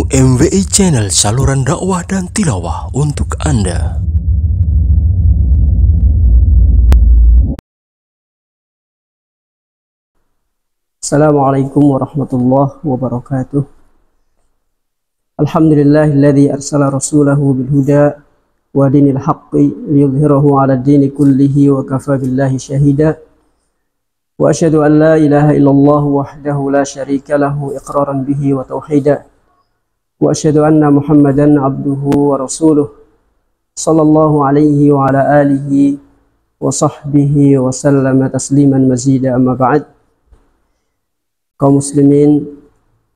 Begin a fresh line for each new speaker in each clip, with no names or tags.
MWI Channel, saluran dakwah dan tilawah untuk Anda.
Assalamualaikum warahmatullahi wabarakatuh. Alhamdulillahilladzi arsala rasulahu bil huda wa dinil haqqi liyudhhirahu 'ala ad-dini kullihi wa kafa billahi shahida. Wa asyhadu an la ilaha illallah wahdahu la syarika lahu iqraran bihi wa tauhida. Wa asyhadu anna Muhammadan 'abduhu wa rasuluh sallallahu alaihi wa ala alihi wa sahbihi wa sallama tasliman mazida, amma ba'd. Kaum muslimin,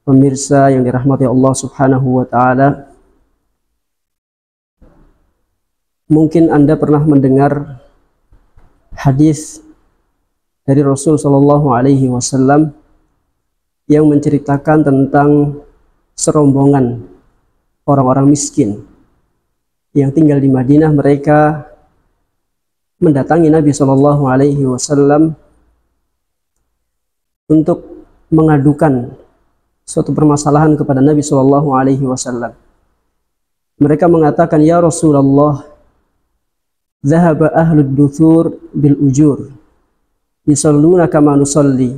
pemirsa yang dirahmati Allah Subhanahu wa taala, mungkin Anda pernah mendengar hadis dari Rasul sallallahu alaihi wasallam yang menceritakan tentang serombongan orang-orang miskin yang tinggal di Madinah. Mereka mendatangi Nabi sallallahu alaihi wasallam untuk mengadukan suatu permasalahan kepada Nabi sallallahu alaihi wasallam. Mereka mengatakan, "Ya Rasulullah, dhahaba ahlud duthur bil ujur, yusalluna kama nusalli,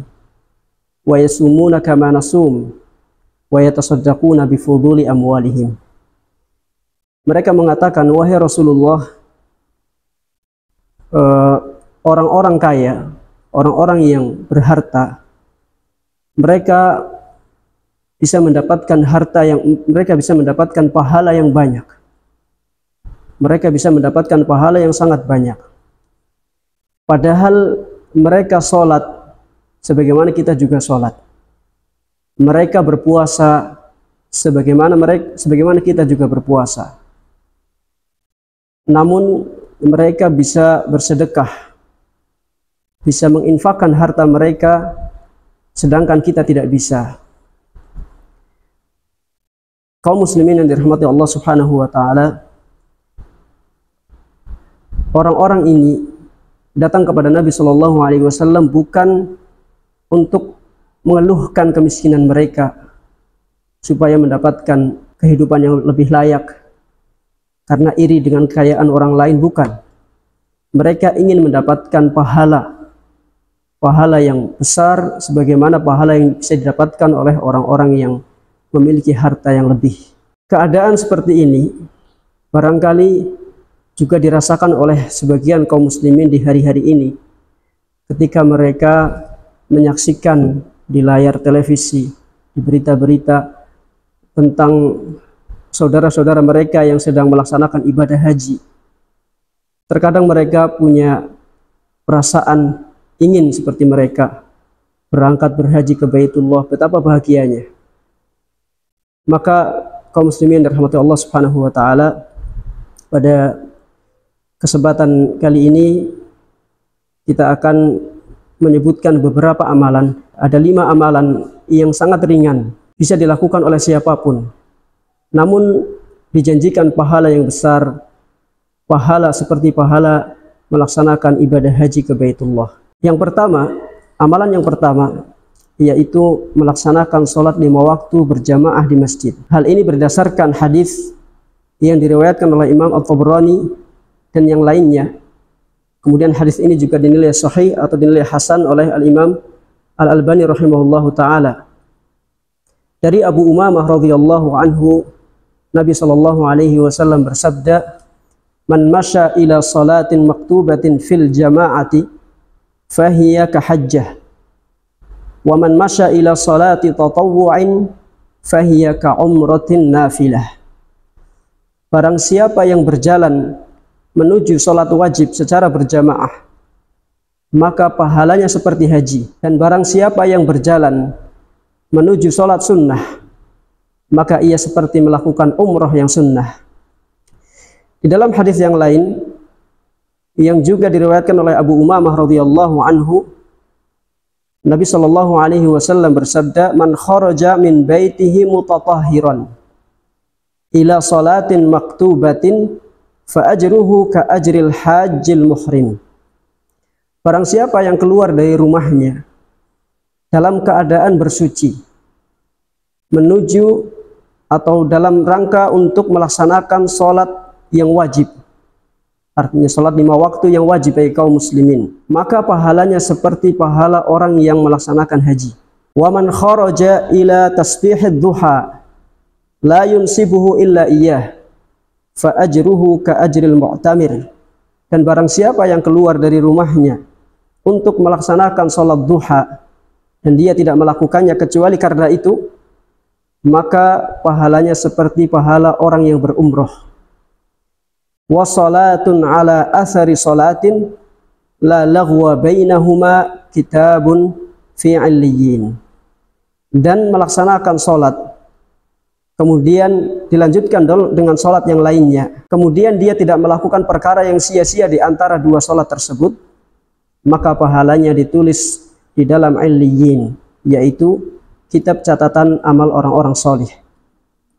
wa yasumuna kama nasum, wa yatasaddaquna bi fuduli amwalihim." Mereka mengatakan, "Wahai Rasulullah, orang-orang kaya, orang-orang yang berharta, mereka bisa mendapatkan harta yang mereka bisa mendapatkan pahala yang banyak. Mereka bisa mendapatkan pahala yang sangat banyak. Padahal mereka sholat sebagaimana kita juga sholat. Mereka berpuasa sebagaimana kita juga berpuasa. Namun mereka bisa bersedekah, bisa menginfakkan harta mereka, sedangkan kita tidak bisa." Kaum muslimin yang dirahmati Allah Subhanahu wa taala, orang-orang ini datang kepada Nabi sallallahu alaihi wasallam bukan untuk mengeluhkan kemiskinan mereka supaya mendapatkan kehidupan yang lebih layak karena iri dengan kekayaan orang lain, bukan. Mereka ingin mendapatkan pahala yang besar sebagaimana pahala yang bisa didapatkan oleh orang-orang yang memiliki harta yang lebih. Keadaan seperti ini barangkali juga dirasakan oleh sebagian kaum muslimin di hari-hari ini ketika mereka menyaksikan di layar televisi, di berita-berita tentang saudara-saudara mereka yang sedang melaksanakan ibadah haji. Terkadang mereka punya perasaan ingin seperti mereka berangkat berhaji ke Baitullah, betapa bahagianya. Maka kaum muslimin dirahmati Allah Subhanahu wa taala, pada kesempatan kali ini kita akan menyebutkan beberapa amalan. Ada 5 amalan yang sangat ringan, bisa dilakukan oleh siapapun, namun dijanjikan pahala yang besar, pahala seperti pahala melaksanakan ibadah haji ke Baitullah. Yang pertama, amalan yang pertama yaitu melaksanakan sholat 5 waktu berjamaah di masjid. Hal ini berdasarkan hadis yang diriwayatkan oleh Imam At-Tabrani dan yang lainnya. Kemudian hadis ini juga dinilai sahih atau dinilai hasan oleh Al-Imam Al-Albani rahimahullahu ta'ala. Dari Abu Umamah radhiyallahu anhu, Nabi sallallahu alaihi wasallam bersabda, "Man masya ila salatin maktubatin fil jama'ati fahiya kahajjah. Wa man masya ila salati tatawwu'in fahiya ka'umratin nafilah." Barang siapa yang berjalan menuju salat wajib secara berjamaah, maka pahalanya seperti haji. Dan barang siapa yang berjalan menuju salat sunnah, maka ia seperti melakukan umrah yang sunnah. Di dalam hadis yang lain yang juga diriwayatkan oleh Abu Umamah radhiyallahu anhu, Nabi sallallahu alaihi wasallam bersabda, "Man kharaja min baitihi mutatahhiran ila salatin maktubatin fa ajruhu ka ajril hajjil muhrim." Barang siapa yang keluar dari rumahnya dalam keadaan bersuci menuju atau dalam rangka untuk melaksanakan sholat yang wajib, artinya sholat 5 waktu yang wajib bagi kaum muslimin, maka pahalanya seperti pahala orang yang melaksanakan haji. Wa man kharaja ila tasbihid duha la yunsibuhu illa iyyah fa ajruhu ka ajril mu'tamir. Dan barang siapa yang keluar dari rumahnya untuk melaksanakan sholat duha dan dia tidak melakukannya kecuali karena itu, maka pahalanya seperti pahala orang yang berumroh. Wa salatun ala athari salatin la laghwa bainahuma kitabun fi 'illiyyin. Dan melaksanakan salat kemudian dilanjutkan dengan salat yang lainnya, kemudian dia tidak melakukan perkara yang sia-sia di antara 2 salat tersebut, maka pahalanya ditulis di dalam 'illiyyin, yaitu kitab catatan amal orang-orang solih.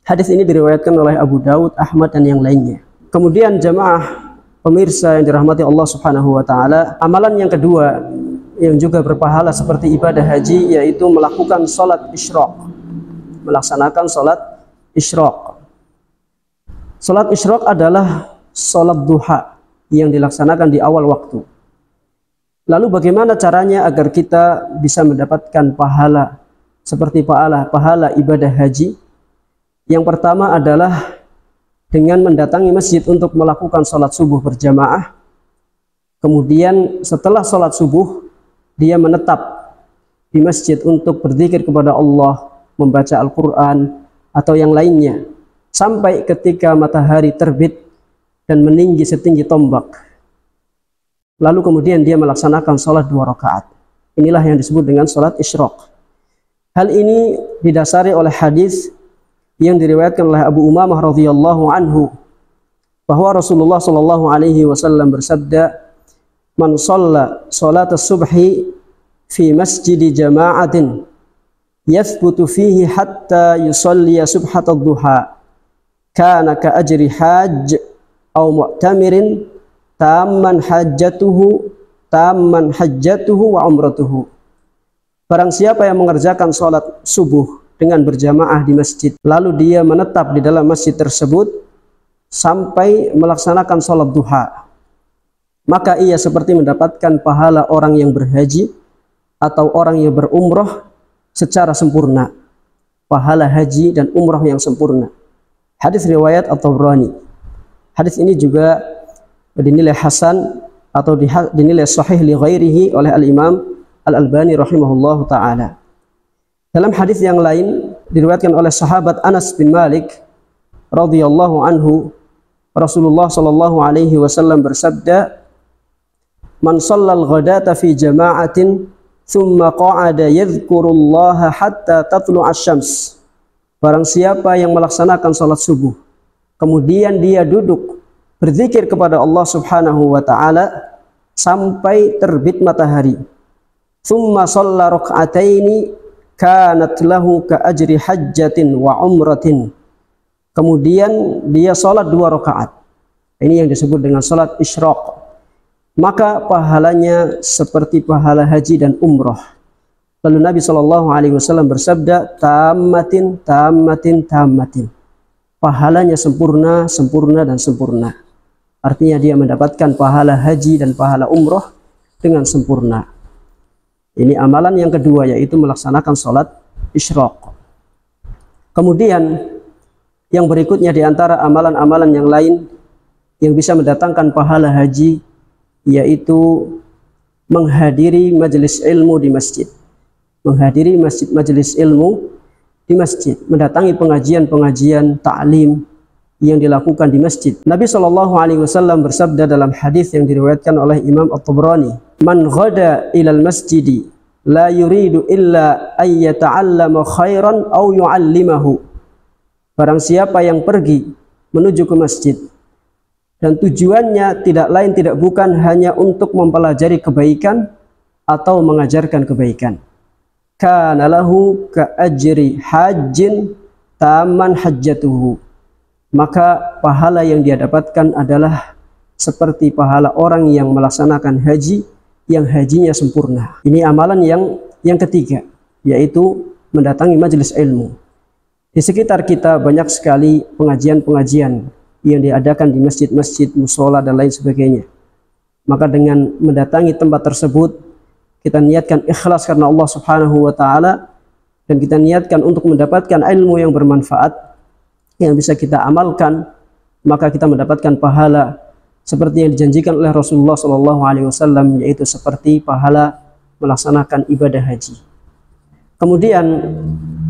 Hadis ini diriwayatkan oleh Abu Daud, Ahmad, dan yang lainnya. Kemudian jamaah pemirsa yang dirahmati Allah Subhanahu wa taala, amalan yang kedua yang juga berpahala seperti ibadah haji, yaitu melakukan salat isyraq. Melaksanakan salat isyraq. Salat isyraq adalah salat duha yang dilaksanakan di awal waktu. Lalu bagaimana caranya agar kita bisa mendapatkan pahala seperti pahala ibadah haji? Yang pertama adalah dengan mendatangi masjid untuk melakukan sholat subuh berjamaah. Kemudian setelah sholat subuh, dia menetap di masjid untuk berzikir kepada Allah, membaca Al-Quran atau yang lainnya, sampai ketika matahari terbit dan meninggi setinggi tombak. Lalu kemudian dia melaksanakan sholat 2 rakaat. Inilah yang disebut dengan sholat isyraq. Hal ini didasari oleh hadis yang diriwayatkan oleh Abu Umamah radhiyallahu anhu, bahwa Rasulullah sallallahu alaihi wasallam bersabda, "Man shalla salat as-subhi fi masjidi jama'atin yathbutu fihi hatta yusalli subhat ad-duha kana ka ajri hajj aw mu'tamirin tamman hajjatuhu wa umratuhu." Barang siapa yang mengerjakan sholat subuh dengan berjamaah di masjid, lalu dia menetap di dalam masjid tersebut sampai melaksanakan sholat duha, maka ia seperti mendapatkan pahala orang yang berhaji atau orang yang berumroh secara sempurna. Pahala haji dan umroh yang sempurna. Hadis riwayat At-Tabrani. Hadis ini juga dinilai hasan atau dinilai sahih li ghairihi oleh Al-Imam Al-Albani rahimahullahu ta'ala. Dalam hadis yang lain diriwayatkan oleh sahabat Anas bin Malik radhiyallahu anhu, Rasulullah sallallahu alaihi wasallam bersabda, "Man shallal ghadata fi jama'atin thumma qa'ada yadhkurullaha hatta tatlu'asy syams." Barang siapa yang melaksanakan salat subuh, kemudian dia duduk berzikir kepada Allah Subhanahu wa taala sampai terbit matahari. Thumma shalla rak'ataini kanat lahu ka ajri hajjatin wa umratin. Kemudian dia salat 2 rakaat. Ini yang disebut dengan salat isyraq. Maka pahalanya seperti pahala haji dan umrah. Lalu Nabi SAW bersabda, "Tammatin, tammatin, tammatin." Pahalanya sempurna, sempurna, dan sempurna. Artinya dia mendapatkan pahala haji dan pahala umrah dengan sempurna. Ini amalan yang kedua, yaitu melaksanakan sholat isyraq. Kemudian yang berikutnya di antara amalan-amalan yang lain yang bisa mendatangkan pahala haji, yaitu menghadiri majelis ilmu di masjid. Menghadiri majelis ilmu di masjid, mendatangi pengajian-pengajian ta'lim yang dilakukan di masjid. Nabi SAW bersabda dalam hadis yang diriwayatkan oleh Imam At-Tabrani, "Man ghada ilal masjidi la yuridu illa ayyata'allama khairan aw yu'allimahu." Barang siapa yang pergi menuju ke masjid dan tujuannya tidak lain tidak bukan hanya untuk mempelajari kebaikan atau mengajarkan kebaikan, kana lahu ka ajri hajjin taman hajjatuhu, maka pahala yang dia dapatkan adalah seperti pahala orang yang melaksanakan haji yang hajinya sempurna. Ini amalan yang ketiga, yaitu mendatangi majelis ilmu. Di sekitar kita banyak sekali pengajian-pengajian yang diadakan di masjid-masjid, musola dan lain sebagainya. Maka dengan mendatangi tempat tersebut, kita niatkan ikhlas karena Allah Subhanahu wa taala, dan kita niatkan untuk mendapatkan ilmu yang bermanfaat yang bisa kita amalkan, maka kita mendapatkan pahala seperti yang dijanjikan oleh Rasulullah SAW, yaitu seperti pahala melaksanakan ibadah haji. Kemudian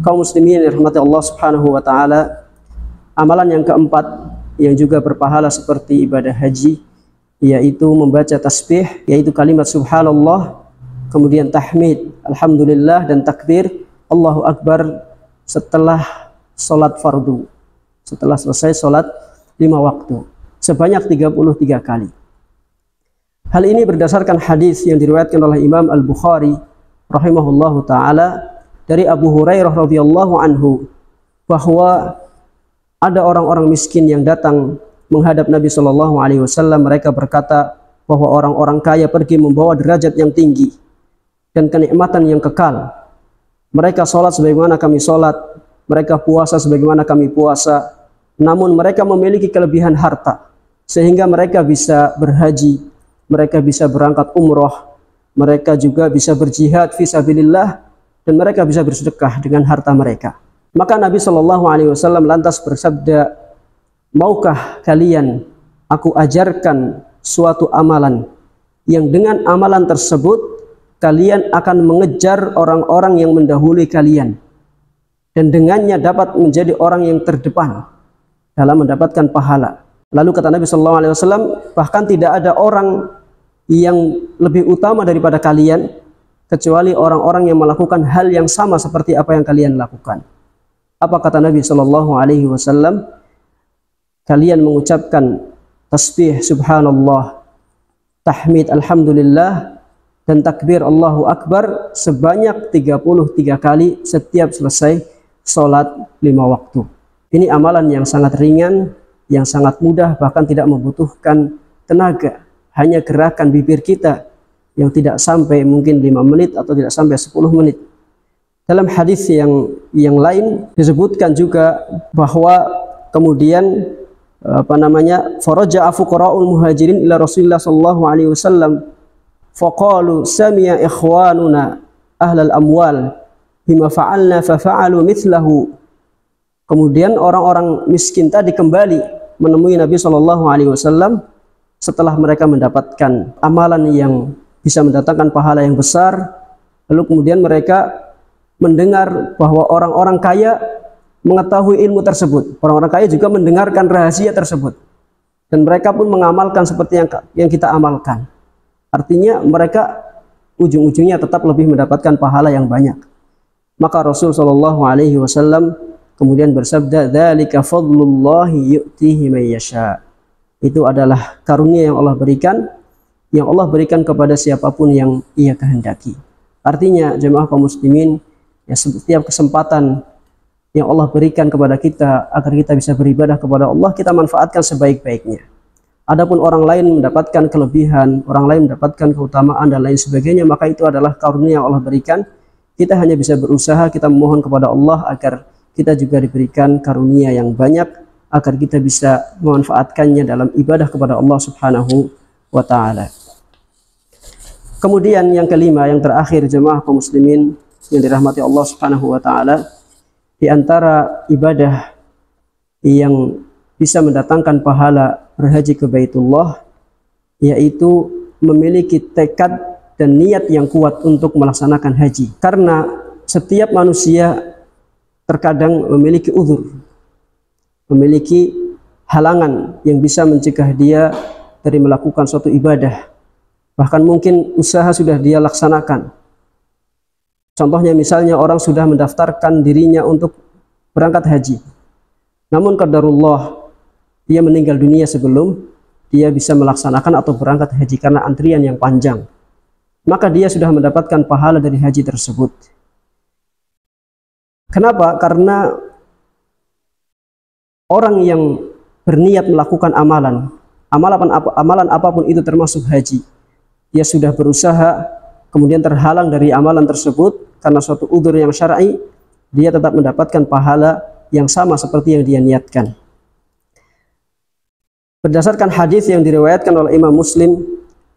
kaum muslimin yang dirahmati Allah Subhanahu wa taala, amalan yang keempat yang juga berpahala seperti ibadah haji, yaitu membaca tasbih, yaitu kalimat subhanallah, kemudian tahmid, alhamdulillah, dan takbir Allahu Akbar setelah sholat fardu, setelah selesai sholat 5 waktu, sebanyak 33 kali. Hal ini berdasarkan hadis yang diriwayatkan oleh Imam Al-Bukhari rahimahullahu ta'ala dari Abu Hurairah radhiyallahu anhu, bahwa ada orang-orang miskin yang datang menghadap Nabi Shallallahu Alaihi Wasallam. Mereka berkata bahwa orang-orang kaya pergi membawa derajat yang tinggi dan kenikmatan yang kekal. Mereka sholat sebagaimana kami sholat, mereka puasa sebagaimana kami puasa, namun mereka memiliki kelebihan harta sehingga mereka bisa berhaji, mereka bisa berangkat umroh, mereka juga bisa berjihad fisabilillah, dan mereka bisa bersedekah dengan harta mereka. Maka Nabi Shallallahu Alaihi Wasallam lantas bersabda, maukah kalian aku ajarkan suatu amalan yang dengan amalan tersebut kalian akan mengejar orang-orang yang mendahului kalian, dan dengannya dapat menjadi orang yang terdepan dalam mendapatkan pahala. Lalu kata Nabi Shallallahu Alaihi Wasallam, bahkan tidak ada orang yang lebih utama daripada kalian kecuali orang-orang yang melakukan hal yang sama seperti apa yang kalian lakukan. Apa kata Nabi Shallallahu Alaihi Wasallam? Kalian mengucapkan tasbih subhanallah, tahmid alhamdulillah, dan takbir Allahu Akbar sebanyak 33 kali setiap selesai sholat 5 waktu. Ini amalan yang sangat ringan, yang sangat mudah, bahkan tidak membutuhkan tenaga. Hanya gerakan bibir kita yang tidak sampai mungkin 5 menit atau tidak sampai 10 menit. Dalam hadis yang lain disebutkan juga bahwa kemudian faraja fuqara'ul muhajirin ila Rasulillah sallallahu alaihi wasallam faqalu sami'a ikhwanuna ahlal amwal bima fa'alna fa fa'alu mithlahu. Kemudian orang-orang miskin tadi kembali menemui Nabi sallallahu alaihi wasallam setelah mereka mendapatkan amalan yang bisa mendatangkan pahala yang besar. Lalu kemudian mereka mendengar bahwa orang-orang kaya mengetahui ilmu tersebut, orang-orang kaya juga mendengarkan rahasia tersebut, dan mereka pun mengamalkan seperti yang kita amalkan. Artinya mereka ujung-ujungnya tetap lebih mendapatkan pahala yang banyak. Maka Rasul Shallallahu Alaihi Wasallam kemudian bersabda, "Dzalika fadlullahi yu'tihi may yasha." Itu adalah karunia yang Allah berikan kepada siapapun yang Ia kehendaki. Artinya jemaah kaum muslimin, ya, setiap kesempatan yang Allah berikan kepada kita agar kita bisa beribadah kepada Allah, kita manfaatkan sebaik-baiknya. Adapun orang lain mendapatkan kelebihan, orang lain mendapatkan keutamaan dan lain sebagainya, maka itu adalah karunia yang Allah berikan. Kita hanya bisa berusaha, kita memohon kepada Allah agar kita juga diberikan karunia yang banyak, agar kita bisa memanfaatkannya dalam ibadah kepada Allah Subhanahu wa ta'ala. Kemudian yang kelima, yang terakhir jemaah kaum muslimin yang dirahmati Allah Subhanahu wa ta'ala, di antara ibadah yang bisa mendatangkan pahala berhaji ke Baitullah, yaitu memiliki tekad dan niat yang kuat untuk melaksanakan haji. Karena setiap manusia terkadang memiliki uzur, memiliki halangan yang bisa mencegah dia dari melakukan suatu ibadah. Bahkan mungkin usaha sudah dia laksanakan. Contohnya misalnya orang sudah mendaftarkan dirinya untuk berangkat haji, namun qadarullah dia meninggal dunia sebelum dia bisa melaksanakan atau berangkat haji karena antrian yang panjang, maka dia sudah mendapatkan pahala dari haji tersebut. Kenapa? Karena orang yang berniat melakukan amalan apapun itu termasuk haji, dia sudah berusaha kemudian terhalang dari amalan tersebut karena suatu udzur yang syar'i, dia tetap mendapatkan pahala yang sama seperti yang dia niatkan. Berdasarkan hadis yang diriwayatkan oleh Imam Muslim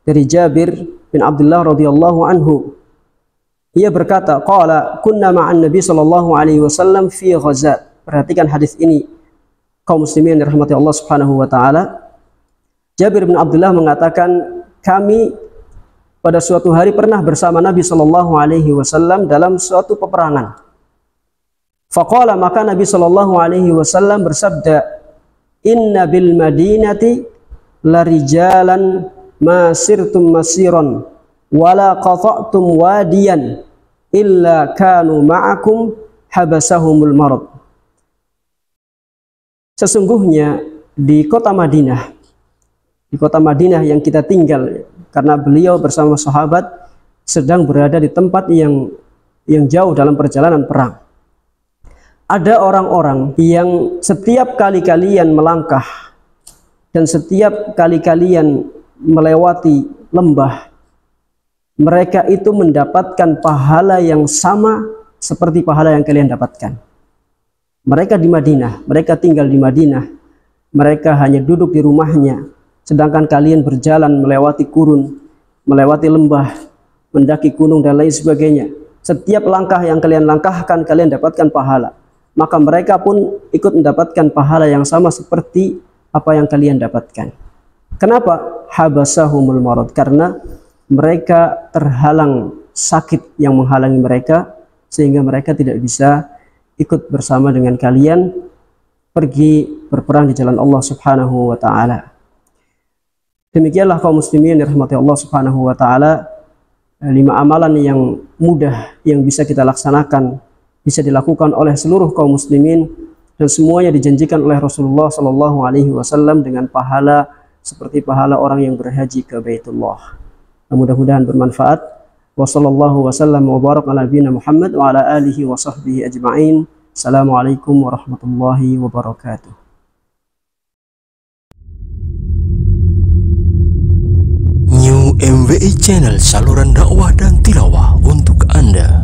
dari Jabir bin Abdullah radhiyallahu anhu, ia berkata, qala kunna ma'an Nabi sallallahu alaihi wasallam fi ghazat. Perhatikan hadis ini kaum muslimin dirahmati Allah Subhanahu wa taala. Jabir bin Abdullah mengatakan, kami pada suatu hari pernah bersama Nabi sallallahu alaihi wasallam dalam suatu peperangan. Faqala, maka Nabi sallallahu alaihi wasallam bersabda, inna bil madinati larijalan ma sirtum masiran wala qata'tum wadiyan illa kanu ma'akum habasahumul marad. Sesungguhnya di kota Madinah yang kita tinggal, karena beliau bersama sahabat sedang berada di tempat yang jauh dalam perjalanan perang. Ada orang-orang yang setiap kali kalian melangkah dan setiap kali kalian melewati lembah, mereka itu mendapatkan pahala yang sama seperti pahala yang kalian dapatkan. Mereka di Madinah, mereka tinggal di Madinah, mereka hanya duduk di rumahnya, sedangkan kalian berjalan melewati gurun, melewati lembah, mendaki gunung dan lain sebagainya. Setiap langkah yang kalian langkahkan, kalian dapatkan pahala. Maka mereka pun ikut mendapatkan pahala yang sama seperti apa yang kalian dapatkan. Kenapa? Habasahumul marad, karena mereka terhalang sakit yang menghalangi mereka, sehingga mereka tidak bisa ikut bersama dengan kalian pergi berperang di jalan Allah Subhanahu wa taala. Demikianlah kaum muslimin dirahmati Allah Subhanahu wa taala, 5 amalan yang mudah yang bisa kita laksanakan, bisa dilakukan oleh seluruh kaum muslimin, dan semuanya dijanjikan oleh Rasulullah sallallahu alaihi wasallam dengan pahala seperti pahala orang yang berhaji ke Baitullah. Mudah-mudahan bermanfaat. Wassallallahu wasallam wa barak ala nabiyina Muhammad wa ala alihi wa sahbihi ajma'in. Assalamualaikum warahmatullahi wabarakatuh.
New MWI Channel, saluran dakwah dan tilawah untuk Anda.